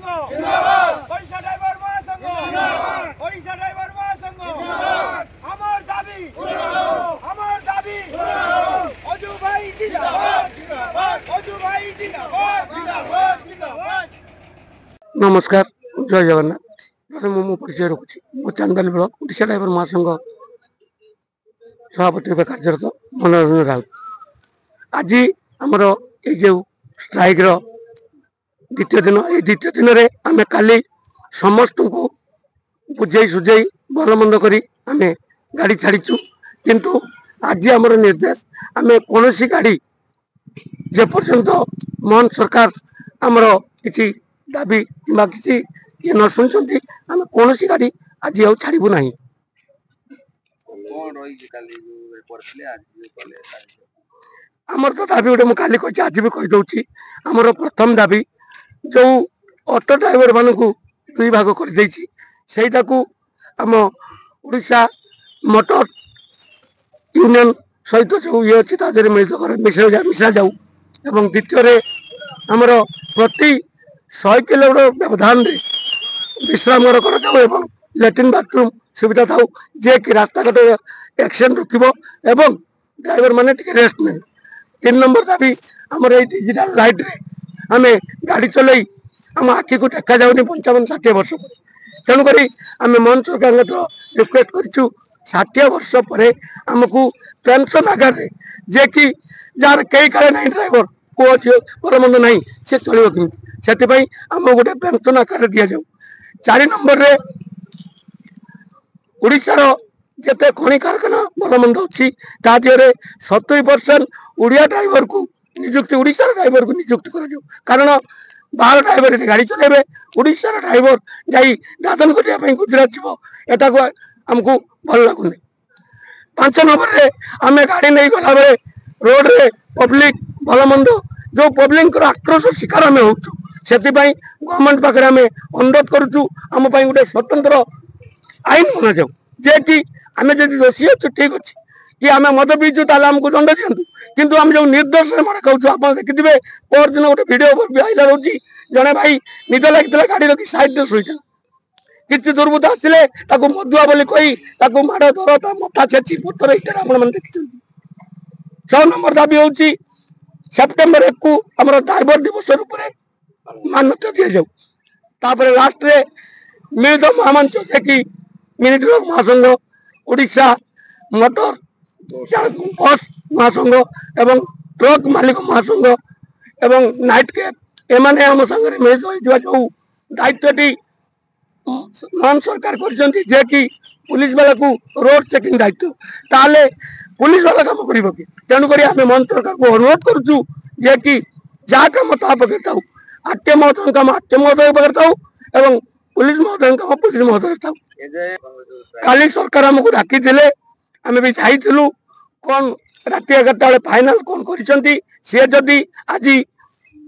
महासंघ जिंदाबाद ओडिशा ड्राइवर महासंघ जिंदाबाद ओडिशा ड्राइवर महासंघ जिंदाबाद अमर दाबी अजू भाई जिंदाबाद अजू भाई जिंदाबाद जिंदाबाद। नमस्कार, जय जगन्नाथ। प्रथम मो परिचय रखुच्छी मो चांदबाली ब्लॉक ओडिशा ड्राइवर महासंघ सभापति भाव कार्यरत मनोरंजन राउत। आज आमर ये जो स्ट्राइक द्वितीय दिन, ये द्वितीय दिन में आम काली समस्त को बुझे सुझे भल मंद कर गाड़ी छाड़ीचु, किंतु आज आमर निर्देश आम कौन गाड़ी जेपर्यंत मोहन सरकार आमर किसी दाबी कि ये न शुणुंट आम कौन गाड़ी आज छाड़ू ना। आमर तो दाबी गोटे मुझे काली कही आज भी कहीदे आमर प्रथम दाबी जो ऑटो ड्राइवर मान दुई भाग कर आम ओडिशा मोटर यूनियन सहित जो ये अच्छी मिलित कर मिसा जाऊ। एवं द्वितीय आमर प्रति 100 किलोमीटर व्यवधान विश्राम कर लैट्रिन बाथरूम सुविधा था जे कि रास्ता घाट एक्सीडेंट रुकब एवं ड्राइवर मैंने रेस्ट ने। 3 नंबर दाबी आमर ये डिजिटल लाइट रे आम गाड़ी चल आम आखि को टेका जाऊनी 55-60 वर्ष पर। तेणुक आम मोहन सरकार रिक्वेस्ट करूँ 60 वर्ष पर आमको पेंशन आकार जे कि जार कई काले ना ड्राइवर पुओ झील भल मंद ना से चलो कमी से आम गोटे पेंशन आकार दि जाऊ। 4 नंबर रे ओडिशार जिते खनि कारखाना भल मंद अच्छी तादिहरे 70% ओडिया ड्राइवर को नियुक्ति ओडिशार ड्राइवर को नियुक्ति कर कारण बाहर ड्राइवर गाड़ी चलेबे ओडिशार ड्राइवर जाई दादन करने गुजरात जीव एटा को आमको भल लगुनि। 5 नंबर रे आम गाड़ी नहीं गला बेले रोड रे पब्लिक भल मंद जो पब्लिक आक्रोश शिकार आम हो गवर्नमेंट पाखे आम अनुरोध करुचु आम गोटे स्वतंत्र आईन बना जाऊ जे कि आम जब दोषी अच्छे ठीक अच्छे कि आम मद पीचु आमको दंड दिंतु, किंतु आम जो निर्दोष मार खाऊ आप देखिए पर दिन गोटे भिड आईला रोचे जड़े भाई निद लगी गाड़ी रखी साइड शोता किसी दुर्बृत्त आसिले मधुआ बोली कही माड़ दर मथा छेची पत्थर इटा आप देखते। 6 नंबर दाबी हूँ सेप्टेम्बर 1 को आम ड्राइवर दिवस रूप में मान्यता दि जाऊ। तापर लास्ट रे मिलित महामंच जे कि मिनी ट्रक महासंघ ओडिशा मोटर बस महासंघ एवं ट्रक मालिक महासंघ एवं नाइट कैब एमाने आम संगे मिलित होता जो दायित्वटी मोहन सरकार कर कि पुलिस वाला को रोड चेकिंग दायित्व ताले पुलिस वाला काम कर तेणुक आम मोहन सरकार को अनुरोध करुचु जे कि जहाँ कम ता पकड़ था आरटीओ महोदय काम आरटीओ महोदय पकड़ था एवं पुलिस महोदय काम पुलिस महोदय था। काली सरकार आमको डाकी आम भी जाइलु कौन राति 11टा बेले फाइनाल कौन कर जदि आज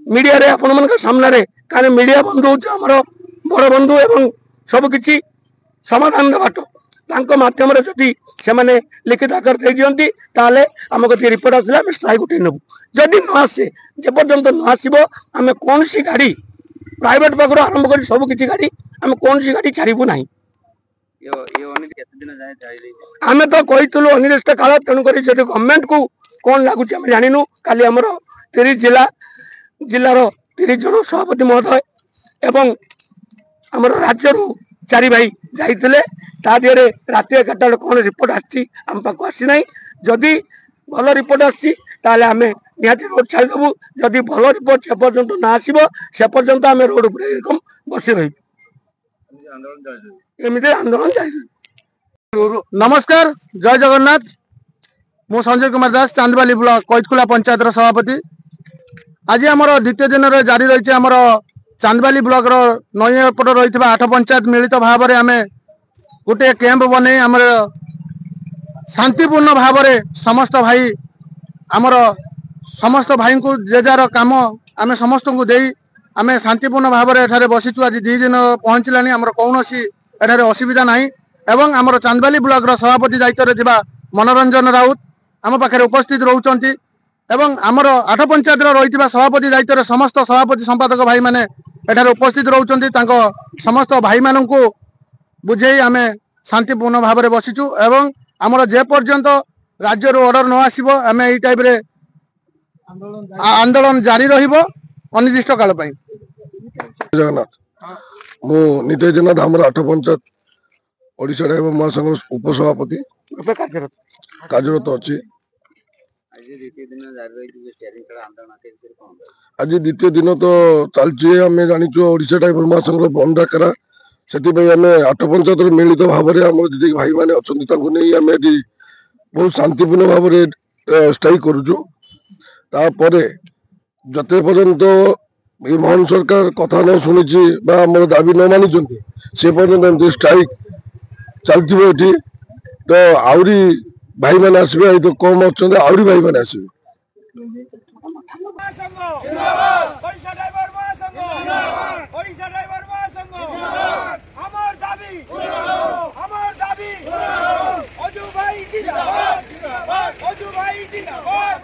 मीडिया रे आपण मन सामने कारण मीडिया बंधु होमर बड़ बंधु एवं सबकि समाधान बाट मध्यम जदि से लिखित आकार दे दिखती ताले आम कति रिपोर्ट आसला आम स्ट्राइक उठे नबू जदि न आसे जेपर्यंत न आसो आम कौन सी गाड़ी प्राइवेट पाखर आरंभ कर सबकि गाड़ी आम कौन सी गाड़ी छाड़ू ना। आम तो कही अनिर्दिष्ट काल तेणुक गवर्नमेंट को कौन लगुच आम जानू काली आमर 30 जिलार 30 जन सभापति महोदय एवं आमर राज्य 4 भाई जाते दिहरे राति 11टा बेले कौन रिपोर्ट आम पाक आसी जदि भल रिपोर्ट आम निहाती रोड छाड़देबू जदि भल रिपोर्ट से पर्यंत न आसो से पर्यंत आम रोड पर बसी रही एमती आंदोलन जारी। नमस्कार, जय जगन्नाथ। मु संजय कुमार दास चांदबाली ब्लॉक कैतखुला पंचायत सभापति। आज आमर द्वितीय दिन जारी रही आमर चांदबाली ब्लॉक नईपट रही 8 पंचायत मिलित भाव में आम गोटे कैंप बन आम शांतिपूर्ण भाव समस्त भाई आमर समस्त भाई को जे जार काम आम समस्त को दे आम शांतिपूर्ण भाव में बसीचु। आज 2 दिन पहुँचला आमर कौन असुविधा ना एवं आमर चांदबाली ब्लॉक सभापति दायित्व मनोरंजन राउत आम पाखे उपस्थित रोचंती এবং আমার 8 পঞ্চায়েतर রয়েছে সভাপতি দায়িত্বের সমস্ত সভাপতি সম্পাদক ভাই মানে এখানে উপস্থিত রয়েছেন তাঙ্ক সমস্ত ভাই মানকু বুঝাই আমি শান্তিপূর্ণ ভাবে বসিছু এবং আমার যে পর্যন্ত রাজ্যর অর্ডর ন আসব আমি এই টাইপরে আন্দোলন জারি রহিব অনির্দিষ্ট কাল পাই। জগন্নাথ মু নিতাই জେନାଥ ଆମର 8 ପଞ୍ଚାୟତ ଓଡ଼ିଶା ଡ୍ରାଇଭର ମହାସଂଘ ଉପସଭାପତି କାର୍ଯ୍ୟରତ ଅଛି। ଆଜି ଦ୍ୱିତୀୟ ଦିନ ତ ଚାଲିଛି। ଆମେ ଜାଣିଛୁ ଓଡ଼ିଶା ଡ୍ରାଇଭର ମହାସଂଘ ବନ୍ଦ ଡାକରା, ସେଥିପାଇଁ ଆମେ 8 ପଞ୍ଚାୟତର ମିଳିତ ଭାବରେ ଆମର ଯେତିକି ଭାଇମାନେ ଅଛନ୍ତି ତାଙ୍କୁ ନେଇ ଆମେ ଏଠି ବହୁତ ଶାନ୍ତିପୂର୍ଣ୍ଣ ଭାବରେ ଷ୍ଟ୍ରାଇକ୍ କରୁଛୁ। ତାପରେ ଯେତେ ପର୍ଯ୍ୟନ୍ତ এই মহান সরকার কথা ন শুনেছি বা আমার দাবি ন মানিଛନ୍ତି সে পর্যন্ত এমতি স্ট্রাইক চালଥିବ এটি। তো আউরি ভাই মানে আসবে, এই তো কম অଛନ୍ତି আউরি ভাই মানে আসবে। অজু ভাই জিন্দাবাদ, অজু ভাই জিন্দাবাদ।